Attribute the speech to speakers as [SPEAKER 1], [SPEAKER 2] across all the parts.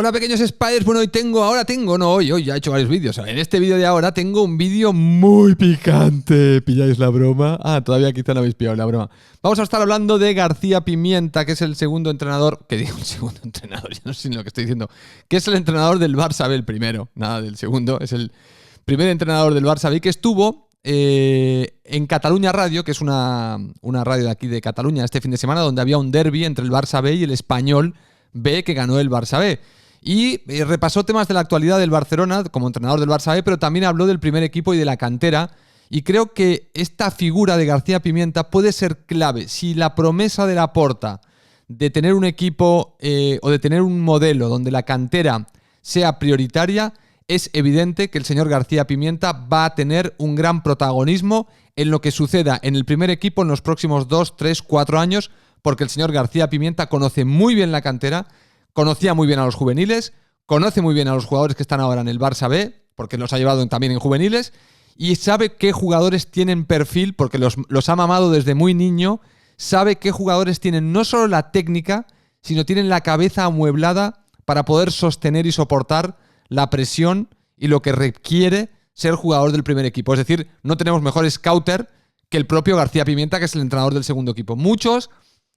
[SPEAKER 1] Hola pequeños spiders, bueno hoy ya he hecho varios vídeos. En este vídeo de ahora tengo un vídeo muy picante. ¿Pilláis la broma? Todavía quizá no habéis pillado la broma. Vamos a estar hablando de García Pimienta, que es el segundo entrenador, que digo el segundo entrenador, ya no sé ni lo que estoy diciendo, que es el entrenador del Barça B, el primero, nada del segundo, es el primer entrenador del Barça B, que estuvo en Catalunya Radio, que es una radio de aquí de Cataluña, este fin de semana, donde había un derbi entre el Barça B y el Español B, que ganó el Barça B. Y repasó temas de la actualidad del Barcelona como entrenador del Barça B, pero también habló del primer equipo y de la cantera. Y creo que esta figura de García Pimienta puede ser clave. Si la promesa de Laporta de tener un equipo o de tener un modelo donde la cantera sea prioritaria, es evidente que el señor García Pimienta va a tener un gran protagonismo en lo que suceda en el primer equipo en los próximos 2, 3, 4 años, porque el señor García Pimienta conoce muy bien la cantera, conocía muy bien a los juveniles, conoce muy bien a los jugadores que están ahora en el Barça B, porque los ha llevado también en juveniles, y sabe qué jugadores tienen perfil, porque los ha mamado desde muy niño, sabe qué jugadores tienen no solo la técnica, sino tienen la cabeza amueblada para poder sostener y soportar la presión y lo que requiere ser jugador del primer equipo. Es decir, no tenemos mejor scouter que el propio García Pimienta, que es el entrenador del segundo equipo. Muchos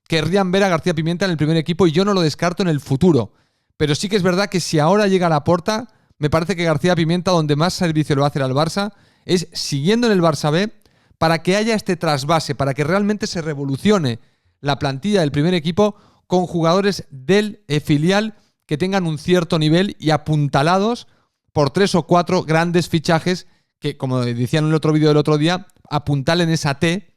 [SPEAKER 1] querrían ver a García Pimienta en el primer equipo y yo no lo descarto en el futuro. Pero sí que es verdad que si ahora llega a Laporta, me parece que García Pimienta, donde más servicio le va a hacer al Barça, es siguiendo en el Barça B, para que haya este trasvase, para que realmente se revolucione la plantilla del primer equipo con jugadores del filial que tengan un cierto nivel y apuntalados por 3 o 4 grandes fichajes que, como decían en el otro vídeo del otro día, apuntalen esa T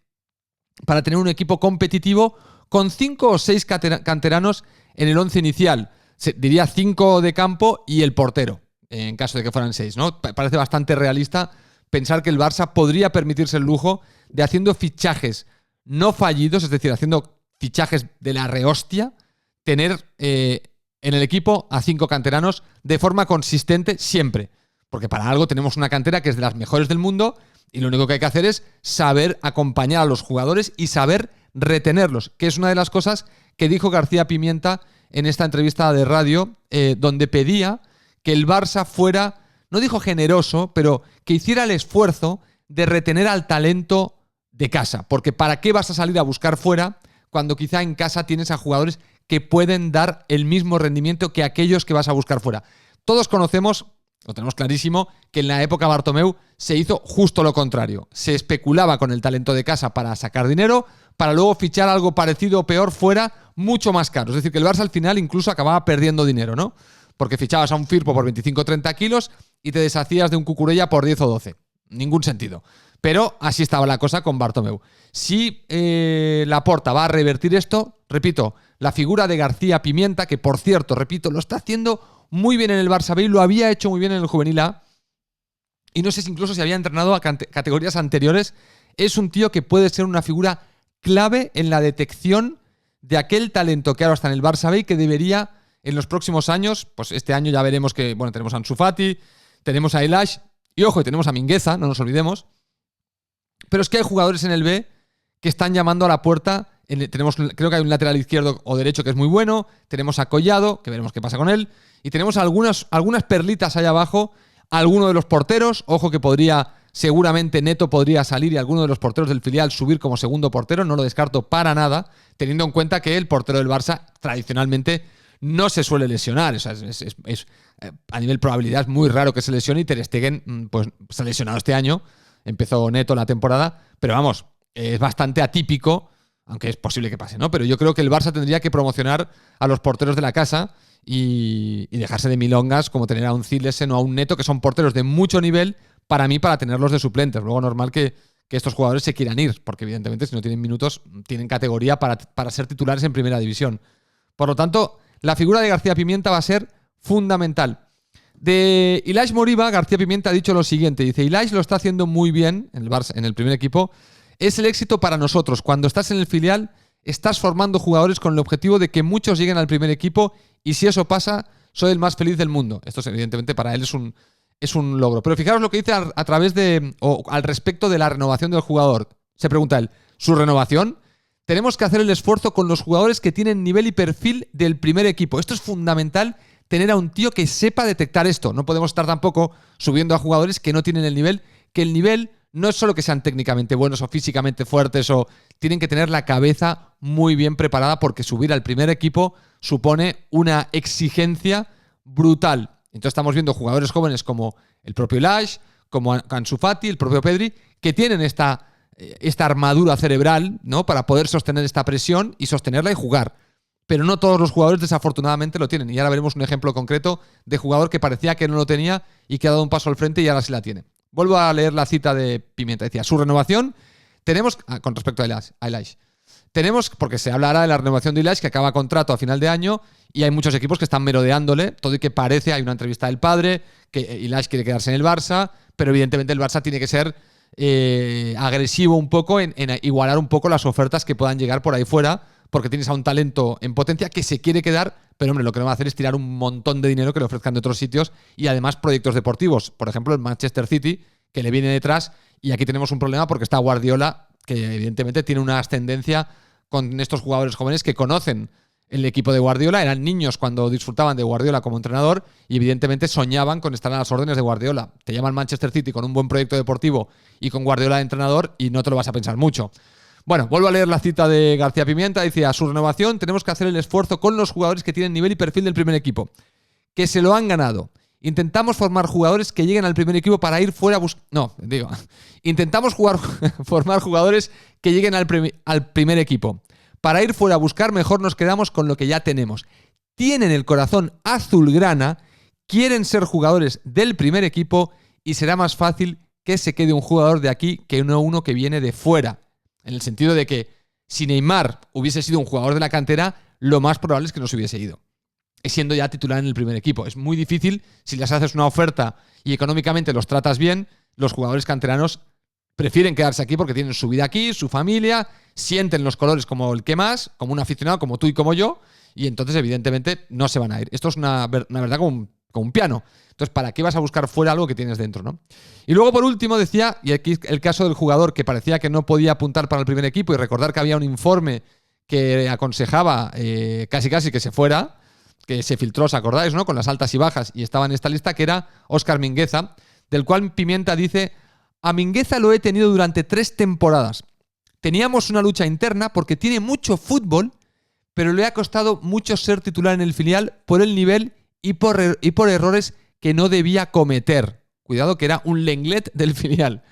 [SPEAKER 1] para tener un equipo competitivo con 5 o 6 canteranos en el 11 inicial. Diría 5 de campo y el portero, en caso de que fueran 6, ¿no? Parece bastante realista pensar que el Barça podría permitirse el lujo de, haciendo fichajes no fallidos, es decir, haciendo fichajes de la rehostia, tener en el equipo a 5 canteranos de forma consistente siempre. Porque para algo tenemos una cantera que es de las mejores del mundo y lo único que hay que hacer es saber acompañar a los jugadores y saber retenerlos, que es una de las cosas que dijo García Pimienta en esta entrevista de radio, donde pedía que el Barça fuera, no dijo generoso, pero que hiciera el esfuerzo de retener al talento de casa. Porque ¿para qué vas a salir a buscar fuera cuando quizá en casa tienes a jugadores que pueden dar el mismo rendimiento que aquellos que vas a buscar fuera? Todos conocemos, lo tenemos clarísimo, que en la época Bartomeu se hizo justo lo contrario. Se especulaba con el talento de casa para sacar dinero, para luego fichar algo parecido o peor fuera, mucho más caro. Es decir, que el Barça al final incluso acababa perdiendo dinero, ¿no? Porque fichabas a un Firpo por 25 o 30 kilos y te deshacías de un Cucurella por 10 o 12. Ningún sentido. Pero así estaba la cosa con Bartomeu. Si Laporta va a revertir esto, repito, la figura de García Pimienta, que por cierto, repito, lo está haciendo muy bien en el Barça B y lo había hecho muy bien en el Juvenil A, y no sé si incluso si había entrenado a categorías anteriores, es un tío que puede ser una figura clave en la detección de aquel talento que ahora está en el Barça B y que debería en los próximos años, pues este año ya veremos que, bueno, tenemos a Ansu Fati, tenemos a Ilaix y ojo, tenemos a Mingueza, no nos olvidemos. Pero es que hay jugadores en el B que están llamando a la puerta. Creo que hay un lateral izquierdo o derecho que es muy bueno. Tenemos a Collado, que veremos qué pasa con él. Y tenemos algunas perlitas allá abajo. Alguno de los porteros, ojo que seguramente Neto podría salir y alguno de los porteros del filial subir como segundo portero. No lo descarto para nada, teniendo en cuenta que el portero del Barça tradicionalmente no se suele lesionar. O sea, a nivel probabilidad es muy raro que se lesione y Ter Stegen pues, se ha lesionado este año. Empezó Neto la temporada, pero vamos, es bastante atípico, aunque es posible que pase, ¿no? Pero yo creo que el Barça tendría que promocionar a los porteros de la casa y dejarse de milongas, como tener a un Zilesen o a un Neto, que son porteros de mucho nivel, para mí, para tenerlos de suplentes. Luego normal que estos jugadores se quieran ir, porque evidentemente si no tienen minutos, tienen categoría para ser titulares en primera división. Por lo tanto, la figura de García Pimienta va a ser fundamental. De Ilaix Moriba, García Pimienta ha dicho lo siguiente. Dice, Ilaix lo está haciendo muy bien en el Barça, en el primer equipo. Es el éxito para nosotros. Cuando estás en el filial, estás formando jugadores con el objetivo de que muchos lleguen al primer equipo y si eso pasa, soy el más feliz del mundo. Esto evidentemente para él es un logro. Pero fijaros lo que dice al respecto de la renovación del jugador. Se pregunta él, ¿su renovación? Tenemos que hacer el esfuerzo con los jugadores que tienen nivel y perfil del primer equipo. Esto es fundamental tener a un tío que sepa detectar esto. No podemos estar tampoco subiendo a jugadores que no tienen el nivel, que el nivel no es solo que sean técnicamente buenos o físicamente fuertes, o tienen que tener la cabeza muy bien preparada, porque subir al primer equipo supone una exigencia brutal. Entonces estamos viendo jugadores jóvenes como el propio Ilaix, como Ansu Fati, el propio Pedri, que tienen esta armadura cerebral, ¿no?, para poder sostener esta presión y sostenerla y jugar. Pero no todos los jugadores desafortunadamente lo tienen. Y ahora veremos un ejemplo concreto de jugador que parecía que no lo tenía y que ha dado un paso al frente y ahora sí la tiene. Vuelvo a leer la cita de Pimienta. Decía, su renovación, tenemos, con respecto a Ilaix, tenemos, porque se hablará de la renovación de Ilaix, que acaba contrato a final de año, y hay muchos equipos que están merodeándole, todo y que parece, hay una entrevista del padre, que Ilaix quiere quedarse en el Barça, pero evidentemente el Barça tiene que ser agresivo un poco en igualar un poco las ofertas que puedan llegar por ahí fuera, porque tienes a un talento en potencia que se quiere quedar, pero hombre, lo que no va a hacer es tirar un montón de dinero que le ofrezcan de otros sitios, y además proyectos deportivos. Por ejemplo, el Manchester City, que le viene detrás, y aquí tenemos un problema porque está Guardiola, que evidentemente tiene una ascendencia con estos jugadores jóvenes que conocen el equipo de Guardiola, eran niños cuando disfrutaban de Guardiola como entrenador y evidentemente soñaban con estar a las órdenes de Guardiola. Te llama el Manchester City con un buen proyecto deportivo y con Guardiola de entrenador y no te lo vas a pensar mucho. Bueno, vuelvo a leer la cita de García Pimienta. Dice, a su renovación tenemos que hacer el esfuerzo con los jugadores que tienen nivel y perfil del primer equipo, que se lo han ganado. Intentamos formar jugadores que lleguen al primer equipo para ir fuera a buscar... Intentamos formar jugadores que lleguen al primer equipo. Para ir fuera a buscar, mejor nos quedamos con lo que ya tenemos. Tienen el corazón azulgrana, quieren ser jugadores del primer equipo y será más fácil que se quede un jugador de aquí que no uno que viene de fuera. En el sentido de que si Neymar hubiese sido un jugador de la cantera, lo más probable es que no se hubiese ido, siendo ya titular en el primer equipo. Es muy difícil, si les haces una oferta y económicamente los tratas bien, los jugadores canteranos prefieren quedarse aquí porque tienen su vida aquí, su familia, sienten los colores como el que más, como un aficionado como tú y como yo, y entonces evidentemente no se van a ir. Esto es una verdad como un piano. Entonces, ¿para qué vas a buscar fuera algo que tienes dentro, no? Y luego, por último, decía, y aquí el caso del jugador que parecía que no podía apuntar para el primer equipo, y recordar que había un informe que aconsejaba casi que se fuera, que se filtró, ¿os acordáis, no?, con las altas y bajas, y estaba en esta lista, que era Óscar Mingueza, del cual Pimienta dice, a Mingueza lo he tenido durante 3 temporadas. Teníamos una lucha interna porque tiene mucho fútbol, pero le ha costado mucho ser titular en el filial por el nivel y por errores que no debía cometer. Cuidado, que era un Lenglet del filial.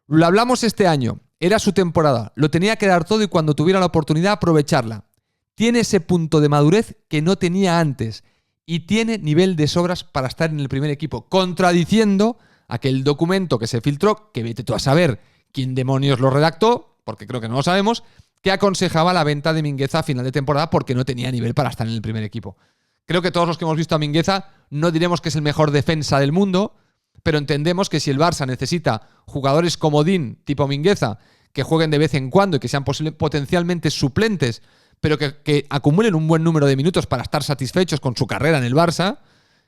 [SPEAKER 1] Lo hablamos este año, era su temporada, lo tenía que dar todo y cuando tuviera la oportunidad aprovecharla. Tiene ese punto de madurez que no tenía antes y tiene nivel de sobras para estar en el primer equipo, contradiciendo aquel documento que se filtró, que vete tú a saber quién demonios lo redactó, porque creo que no lo sabemos, que aconsejaba la venta de Mingueza a final de temporada porque no tenía nivel para estar en el primer equipo. Creo que todos los que hemos visto a Mingueza no diremos que es el mejor defensa del mundo, pero entendemos que si el Barça necesita jugadores comodín tipo Mingueza que jueguen de vez en cuando y que sean potencialmente suplentes, pero que acumulen un buen número de minutos para estar satisfechos con su carrera en el Barça,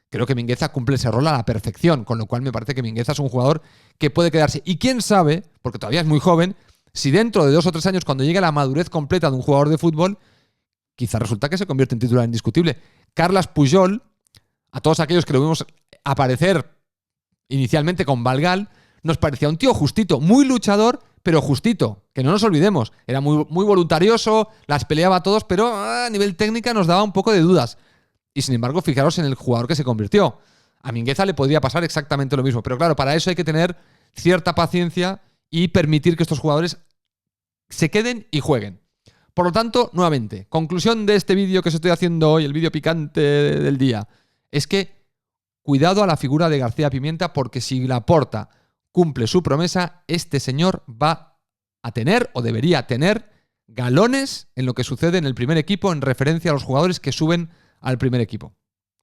[SPEAKER 1] creo que Mingueza cumple ese rol a la perfección, con lo cual me parece que Mingueza es un jugador que puede quedarse. Y quién sabe, porque todavía es muy joven, si dentro de 2 o 3 años, cuando llegue la madurez completa de un jugador de fútbol, quizá resulta que se convierte en titular indiscutible. Carles Puyol, a todos aquellos que lo vimos aparecer inicialmente con Valgal, nos parecía un tío justito, muy luchador, pero justito, que no nos olvidemos. Era muy voluntarioso, las peleaba a todos, pero a nivel técnica nos daba un poco de dudas. Y sin embargo, fijaros en el jugador que se convirtió. A Mingueza le podría pasar exactamente lo mismo. Pero claro, para eso hay que tener cierta paciencia y permitir que estos jugadores se queden y jueguen. Por lo tanto, nuevamente, conclusión de este vídeo que os estoy haciendo hoy, el vídeo picante del día, es que cuidado a la figura de García Pimienta, porque si Laporta cumple su promesa, este señor va a tener, o debería tener, galones en lo que sucede en el primer equipo en referencia a los jugadores que suben al primer equipo.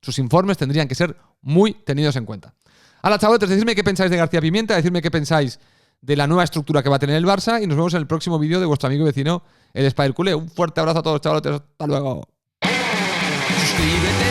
[SPEAKER 1] Sus informes tendrían que ser muy tenidos en cuenta. Hola, chavales, decidme qué pensáis de García Pimienta, decidme qué pensáis de la nueva estructura que va a tener el Barça y nos vemos en el próximo vídeo de vuestro amigo y vecino, el Spider Culé. Un fuerte abrazo a todos, chavales. Hasta luego. Suscríbete.